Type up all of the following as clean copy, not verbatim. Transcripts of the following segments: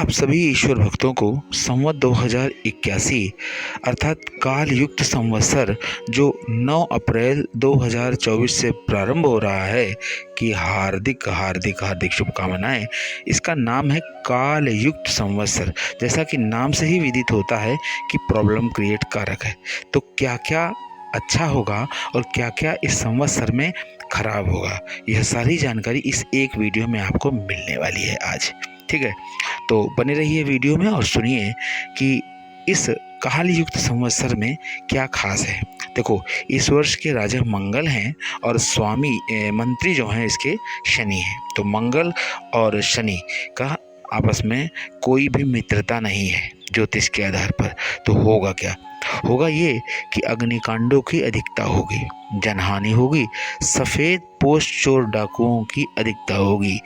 आप सभी ईश्वर भक्तों को संवत 2081 अर्थात काल युक्त संवत्सर जो 9 अप्रैल 2024 से प्रारंभ हो रहा है कि हार्दिक हार्दिक हार्दिक शुभकामनाएं। इसका नाम है काल युक्त संवत्सर। जैसा कि नाम से ही विदित होता है कि प्रॉब्लम क्रिएट कारक है, तो क्या क्या अच्छा होगा और क्या क्या इस संवत्सर में खराब होगा, यह सारी जानकारी इस एक वीडियो में आपको मिलने वाली है आज। ठीक है, तो बने रहिए वीडियो में और सुनिए कि इस काल युक्त संवत्सर में क्या खास है। देखो, इस वर्ष के राजा मंगल हैं और स्वामी मंत्री जो हैं इसके शनि हैं। तो मंगल और शनि का आपस में कोई भी मित्रता नहीं है ज्योतिष के आधार पर। तो होगा क्या? होगा ये कि अग्निकांडों की अधिकता होगी, जनहानि होगी, सफ़ेद पोस्ट चोर डाकुओं की अधिकता होगी,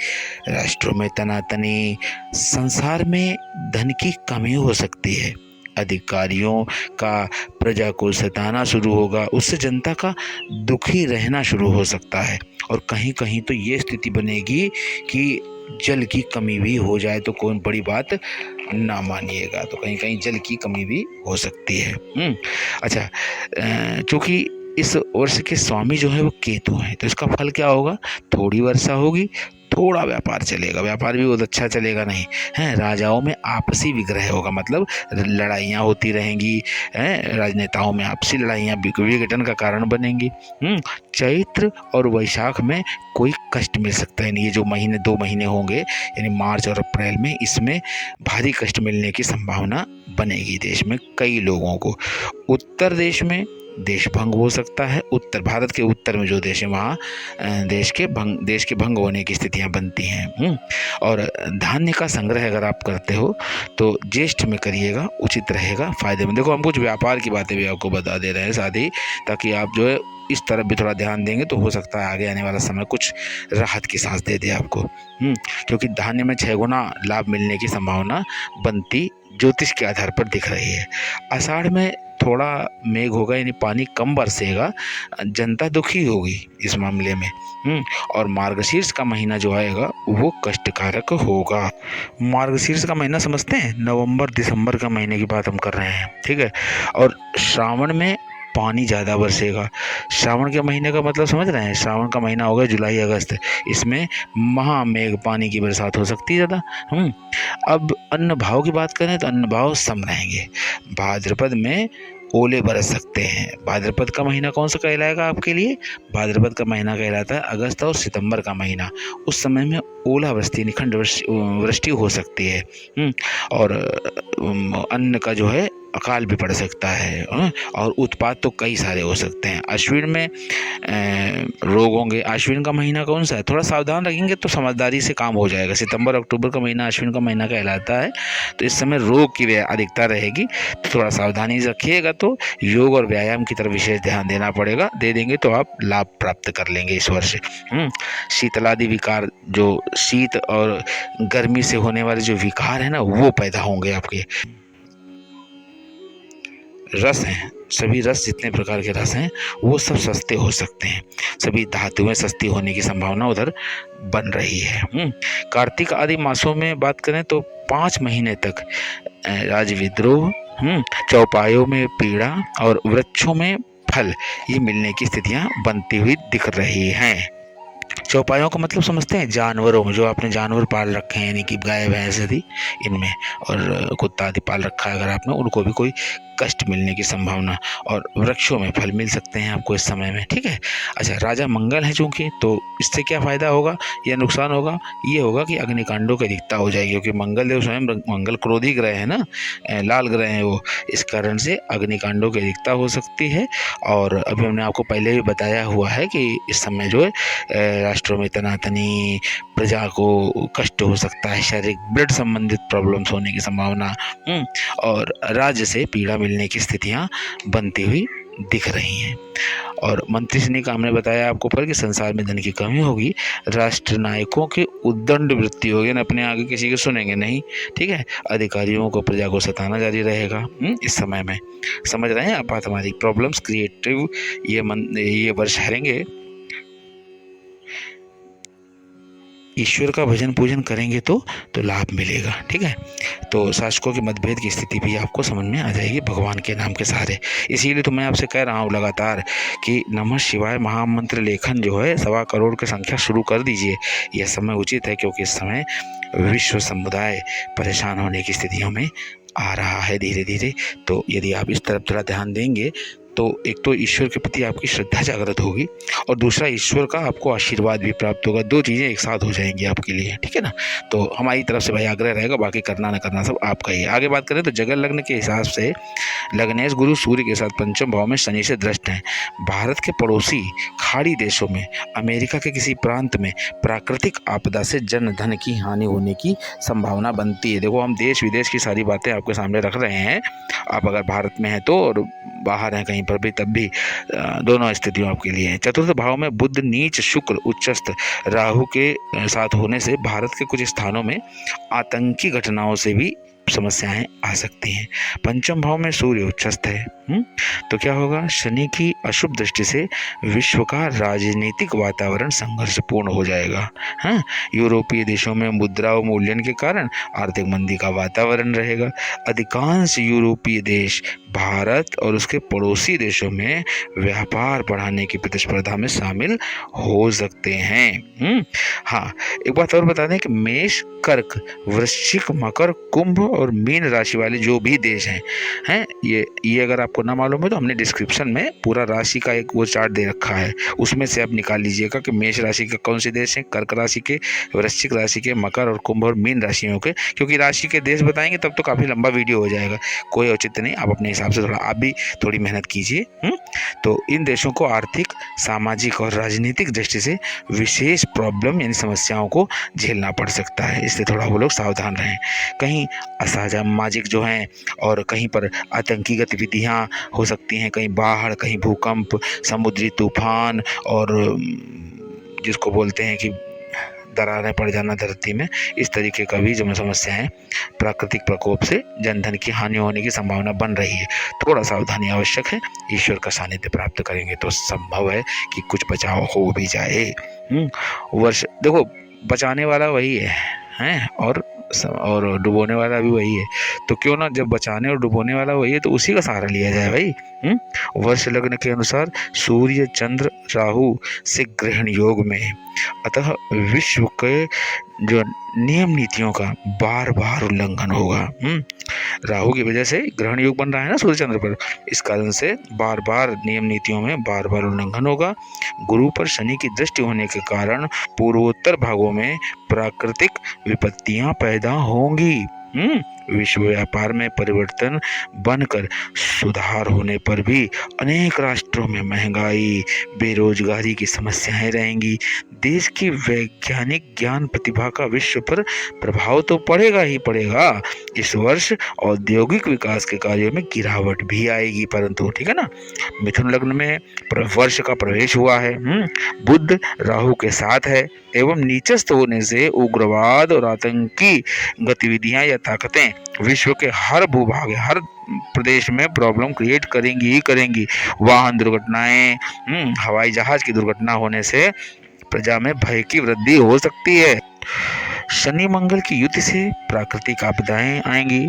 राष्ट्रों में तनातनी, संसार में धन की कमी हो सकती है, अधिकारियों का प्रजा को सताना शुरू होगा, उससे जनता का दुखी रहना शुरू हो सकता है। और कहीं कहीं तो ये स्थिति बनेगी कि जल की कमी भी हो जाए, तो कोई बड़ी बात ना मानिएगा, तो कहीं कहीं जल की कमी भी हो सकती है। अच्छा, चूँकि इस वर्ष के स्वामी जो है वो केतु हैं, तो इसका फल क्या होगा? थोड़ी वर्षा होगी, थोड़ा व्यापार चलेगा, व्यापार भी बहुत अच्छा चलेगा नहीं है। राजाओं में आपसी विग्रह होगा, मतलब लड़ाइयाँ होती रहेंगी हैं, राजनेताओं में आपसी लड़ाइयाँ विघटन का कारण बनेंगी। चैत्र और वैशाख में कोई कष्ट मिल सकता है। ये जो महीने 2 महीने होंगे यानी मार्च और अप्रैल में, इसमें भारी कष्ट मिलने की संभावना बनेगी देश में कई लोगों को। उत्तर देश में देश भंग हो सकता है। उत्तर भारत के उत्तर में जो देश है वहाँ देश के भंग होने की स्थितियाँ बनती हैं। और धान्य का संग्रह अगर आप करते हो तो ज्येष्ठ में करिएगा, उचित रहेगा, फायदेमंद। देखो, हम कुछ व्यापार की बातें भी आपको बता दे रहे हैं साथ ही, ताकि आप जो है इस तरफ भी थोड़ा ध्यान देंगे तो हो सकता है आगे आने वाला समय कुछ राहत की सांस दे दे आपको। क्योंकि धान्य में 6 गुना लाभ मिलने की संभावना बनती ज्योतिष के आधार पर दिख रही है। आषाढ़ में थोड़ा मेघ होगा, यानी पानी कम बरसेगा, जनता दुखी होगी इस मामले में। और मार्गशीर्ष का महीना जो आएगा वो कष्टकारक होगा। मार्गशीर्ष का महीना समझते हैं? नवंबर दिसंबर का महीने की बात हम कर रहे हैं, ठीक है। और श्रावण में पानी ज़्यादा बरसेगा। श्रावण के महीने का मतलब समझ रहे हैं? श्रावण का महीना होगा जुलाई अगस्त, इसमें महामेघ पानी की बरसात हो सकती है ज़्यादा। अब अन्न भाव की बात करें तो अन्न भाव सम रहेंगे। भाद्रपद में ओले बरस सकते हैं। भाद्रपद का महीना कौन सा कहलाएगा आपके लिए? भाद्रपद का महीना कहलाता है अगस्त और सितंबर का महीना। उस समय में ओलावृष्टि, निखंड वृष्टि हो सकती है। और अन्न का जो है अकाल भी पड़ सकता है। और उत्पाद तो कई सारे हो सकते हैं। अश्विन में रोग होंगे। अश्विन का महीना कौन सा है? थोड़ा सावधान रखेंगे तो समझदारी से काम हो जाएगा। सितंबर अक्टूबर का महीना अश्विन का महीना कहलाता है, तो इस समय रोग की अधिकता रहेगी, तो थोड़ा सावधानी रखिएगा। तो योग और व्यायाम की तरफ विशेष ध्यान देना पड़ेगा। दे देंगे तो आप लाभ प्राप्त कर लेंगे इस वर्ष। शीतलादि विकार, जो शीत और गर्मी से होने वाले जो विकार है ना, वो पैदा होंगे आपके। रस हैं, सभी रस, जितने प्रकार के रस हैं वो सब सस्ते हो सकते हैं। सभी धातुएं सस्ती होने की संभावना उधर बन रही है। कार्तिक आदि मासों में बात करें तो 5 महीने तक राज विद्रोह, चौपायों में पीड़ा और वृक्षों में फल, ये मिलने की स्थितियां बनती हुई दिख रही हैं। चौपायों का मतलब समझते हैं? जानवरों में, जो आपने जानवर पाल रखे हैं, यानी कि गाय भैंस आदि, इनमें, और कुत्ता आदि पाल रखा है अगर आपने, उनको भी कोई कष्ट मिलने की संभावना। और वृक्षों में फल मिल सकते हैं आपको इस समय में, ठीक है। अच्छा, राजा मंगल है चूंकि, तो इससे क्या फायदा होगा या नुकसान होगा? ये होगा कि अग्निकांडों की अधिकता हो जाएगी, क्योंकि मंगल देव स्वयं, मंगल क्रोधी ग्रह है ना, लाल ग्रह है वो, इस कारण से अग्निकांडों की अधिकता हो सकती है। और अभी हमने आपको पहले भी बताया हुआ है कि इस समय जो है राष्ट्रों में तनातनी, प्रजा को कष्ट हो सकता है, शारीरिक ब्लड संबंधित प्रॉब्लम्स होने की संभावना, और राज्य से पीड़ा मिलने की स्थितियां बनती हुई दिख रही हैं। और मंत्री श्री का हमने बताया आपको पर कि संसार में धन की कमी होगी, राष्ट्र नायकों की उद्दंड वृत्ति होगी, ना अपने आगे किसी के सुनेंगे नहीं, ठीक है। अधिकारियों को प्रजा को सताना जारी रहेगा इस समय में। समझ रहे हैं आप बात हमारी? प्रॉब्लम्स क्रिएटिव ये वर्ष हरेंगे। ईश्वर का भजन पूजन करेंगे तो लाभ मिलेगा, ठीक है। तो शासकों के मतभेद की स्थिति भी आपको समझ में आ जाएगी भगवान के नाम के सहारे। इसीलिए तो मैं आपसे कह रहा हूँ लगातार कि नमः शिवाय महामंत्र लेखन जो है 1.25 करोड़ की संख्या शुरू कर दीजिए। यह समय उचित है क्योंकि इस समय विश्व समुदाय परेशान होने की स्थितियों में आ रहा है धीरे धीरे। तो यदि आप इस तरफ थोड़ा ध्यान देंगे तो एक तो ईश्वर के प्रति आपकी श्रद्धा जागृत होगी और दूसरा ईश्वर का आपको आशीर्वाद भी प्राप्त होगा। 2 चीज़ें एक साथ हो जाएंगी आपके लिए, ठीक है ना। तो हमारी तरफ से भाई आग्रह रहेगा, बाकी करना ना करना सब आपका ही है। आगे बात करें तो जगन लग्न के हिसाब से लग्नेश गुरु सूर्य के साथ पंचम भाव में शनि से दृष्ट हैं। भारत के पड़ोसी खाड़ी देशों में, अमेरिका के किसी प्रांत में प्राकृतिक आपदा से जन धन की हानि होने की संभावना बनती है। देखो, हम देश विदेश की सारी बातें आपके सामने रख रहे हैं। आप अगर भारत में हैं तो और बाहर हैं कहीं पर भी तब भी दोनों स्थितियों आपके लिए हैं। चतुर्थ भाव में बुध नीच, शुक्र उच्चस्थ राहु के साथ होने से भारत के कुछ स्थानों में आतंकी घटनाओं से भी समस्याएं आ सकती हैं। पंचम भाव में सूर्य उच्चस्थ है। तो क्या होगा, शनि की अशुभ दृष्टि से विश्व का राजनीतिक वातावरण संघर्षपूर्ण हो जाएगा। हाँ, यूरोपीय देशों में मुद्रा अवमूल्यन के कारण आर्थिक मंदी का वातावरण रहेगा। अधिकांश यूरोपीय देश भारत और उसके पड़ोसी देशों में व्यापार बढ़ाने की प्रतिस्पर्धा में शामिल हो सकते हैं। हाँ, एक बात और बता दें कि मेष, कर्क, वृश्चिक, मकर, कुंभ और मीन राशि वाले जो भी देश हैं ये अगर आपको ना मालूम है तो हमने डिस्क्रिप्शन में पूरा राशि का एक वो चार्ट दे रखा है, उसमें से आप निकाल लीजिएगा कि मेष राशि के कौन से देश हैं, कर्क राशि के, वृश्चिक राशि के, मकर और कुंभ और मीन राशियों के। क्योंकि राशि के देश बताएंगे तब तो काफ़ी लंबा वीडियो हो जाएगा, कोई औचित्य नहीं। आप अपने हिसाब से आप भी थोड़ी मेहनत कीजिए। तो इन देशों को आर्थिक, सामाजिक और राजनीतिक दृष्टि से विशेष प्रॉब्लम यानी समस्याओं को झेलना पड़ सकता है, इसलिए थोड़ा वो लोग सावधान रहें। कहीं असामाजिक जो हैं और कहीं पर आतंकी गतिविधियां हो सकती हैं, कहीं बाढ़, कहीं भूकंप, समुद्री तूफान और जिसको बोलते हैं कि दरारें पड़ जाना धरती में, इस तरीके का भी जो समस्याएं प्राकृतिक प्रकोप से जनधन की हानि होने की संभावना बन रही है। थोड़ा सावधानी आवश्यक है। ईश्वर का सानिध्य प्राप्त करेंगे तो संभव है कि कुछ बचाव हो भी जाए। वर्ष देखो, बचाने वाला वही है और डुबोने वाला भी वही है। तो क्यों ना, जब बचाने और डुबोने वाला वही है तो उसी का सहारा लिया जाए भाई। वर्ष लग्न के अनुसार सूर्य, चंद्र, राहु से ग्रहण योग में, अतः विश्व के जो नियम नीतियों का बार बार उल्लंघन होगा। राहु की वजह से ग्रहण योग बन रहा है ना सूर्य चंद्र पर, इस कारण से बार बार नियम नीतियों में बार बार उल्लंघन होगा। गुरु पर शनि की दृष्टि होने के कारण पूर्वोत्तर भागों में प्राकृतिक विपत्तियां पैदा होंगी। विश्व व्यापार में परिवर्तन बनकर सुधार होने पर भी अनेक राष्ट्रों में महंगाई, बेरोजगारी की समस्याएं रहेंगी। देश की वैज्ञानिक ज्ञान प्रतिभा का विश्व पर प्रभाव तो पड़ेगा ही पड़ेगा। इस वर्ष औद्योगिक विकास के कार्यों में गिरावट भी आएगी, परंतु ठीक है ना, मिथुन लग्न में वर्ष का प्रवेश हुआ है। बुध राहु के साथ है एवं नीचस्थ होने से उग्रवाद और आतंकी गतिविधियां या ताकतें विश्व के हर भूभाग, हर प्रदेश में प्रॉब्लम क्रिएट करेंगी ही करेंगी। वाहन दुर्घटनाएं, हवाई जहाज की दुर्घटना होने से प्रजा में भय की वृद्धि हो सकती है। शनि मंगल की युति से प्राकृतिक आपदाएं आएंगी।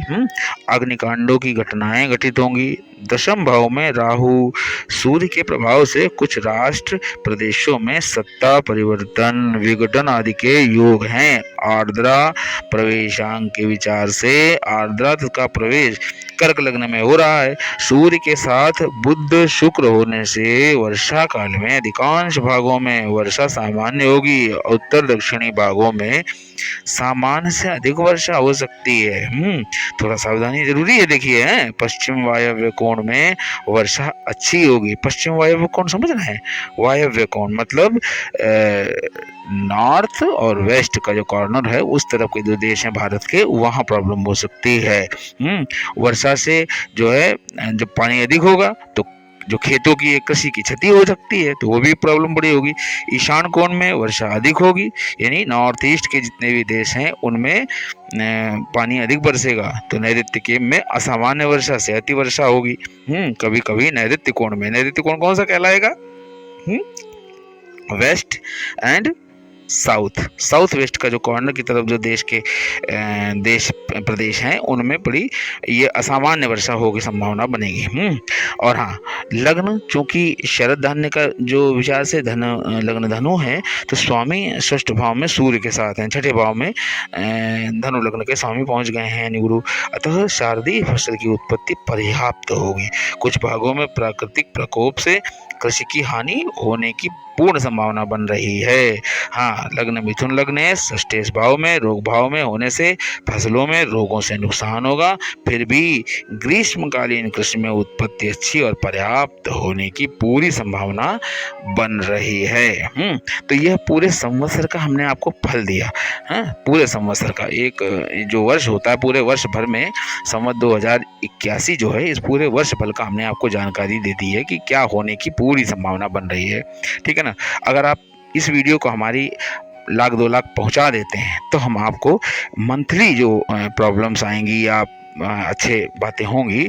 अग्निकांडों की घटनाएं घटित होंगी। दशम भाव में राहु सूर्य के प्रभाव से कुछ राष्ट्र प्रदेशों में सत्ता परिवर्तन, विघटन आदि के योग हैं। आर्द्रा प्रवेशांक के विचार से आर्द्रा का प्रवेश कर्क लग्न में हो रहा है। सूर्य के साथ बुध शुक्र होने से वर्षा काल में अधिकांश भागों में वर्षा सामान्य होगी। उत्तर दक्षिणी भागों में सामान्य से अधिक वर्षा हो सकती है। थोड़ा सावधानी जरूरी है। देखिए, पश्चिम वायव्य कोण में वर्षा अच्छी होगी। पश्चिम वायव्य कोण समझना है, वायव्य कोण मतलब नॉर्थ और वेस्ट का जो कॉर्नर है उस तरफ के जो देश हैं भारत के, वहाँ प्रॉब्लम हो सकती है। वर्षा से जो है, जब पानी अधिक होगा तो जो खेतों की कृषि की क्षति हो सकती है, तो वो भी प्रॉब्लम बड़ी होगी। ईशान कोण में वर्षा अधिक होगी, यानी नॉर्थ ईस्ट के जितने भी देश हैं उनमें पानी अधिक बरसेगा, तो नैऋत्य के में असामान्य वर्षा से अति वर्षा होगी। कभी कभी नैऋत्य कोण में, नैऋत्य कोण कौन सा कहलाएगा? वेस्ट एंड साउथ वेस्ट का जो कॉर्नर की तरफ जो देश प्रदेश हैं उनमें बड़ी ये असामान्य वर्षा हो की संभावना बनेगी। और हाँ, लग्न चूंकि शरद धान्य का जो विचार से लग्न धनु है, तो स्वामी षष्ठ भाव में सूर्य के साथ हैं, छठे भाव में धनु लग्न के स्वामी पहुंच गए हैं यानी गुरु। अतः शारदीय फसल की उत्पत्ति पर्याप्त होगी। कुछ भागों में प्राकृतिक प्रकोप से कृषि की हानि होने की पूर्ण संभावना बन रही है। हाँ, लग्न मिथुन लग्न है, षष्ठेश भाव में रोग भाव में होने से फसलों में रोगों से नुकसान होगा। फिर भी ग्रीष्मकालीन कृषि में उत्पत्ति अच्छी और पर्याप्त होने की पूरी संभावना बन रही है। तो यह पूरे संवत्सर का हमने आपको फल दिया। पूरे संवत्सर का एक जो वर्ष होता है, पूरे वर्ष भर में संवत 2081 जो है, इस पूरे वर्ष भर का हमने आपको जानकारी दे दी है कि क्या होने की पूरी संभावना बन रही है। ठीक है ना। अगर आप इस वीडियो को हमारी 1,00,000 2 लाख पहुंचा देते हैं तो हम आपको मंथली जो प्रॉब्लम्स आएंगी या अच्छे बातें होंगी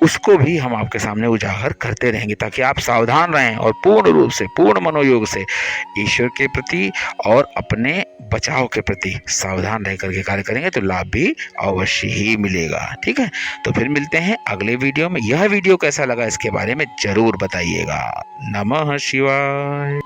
उसको भी हम आपके सामने उजागर करते रहेंगे, ताकि आप सावधान रहें और पूर्ण रूप से, पूर्ण मनोयोग से ईश्वर के प्रति और अपने बचाव के प्रति सावधान रह करके कार्य करेंगे तो लाभ भी अवश्य ही मिलेगा। ठीक है, तो फिर मिलते हैं अगले वीडियो में। यह वीडियो कैसा लगा इसके बारे में जरूर बताइएगा। नमः शिवाय।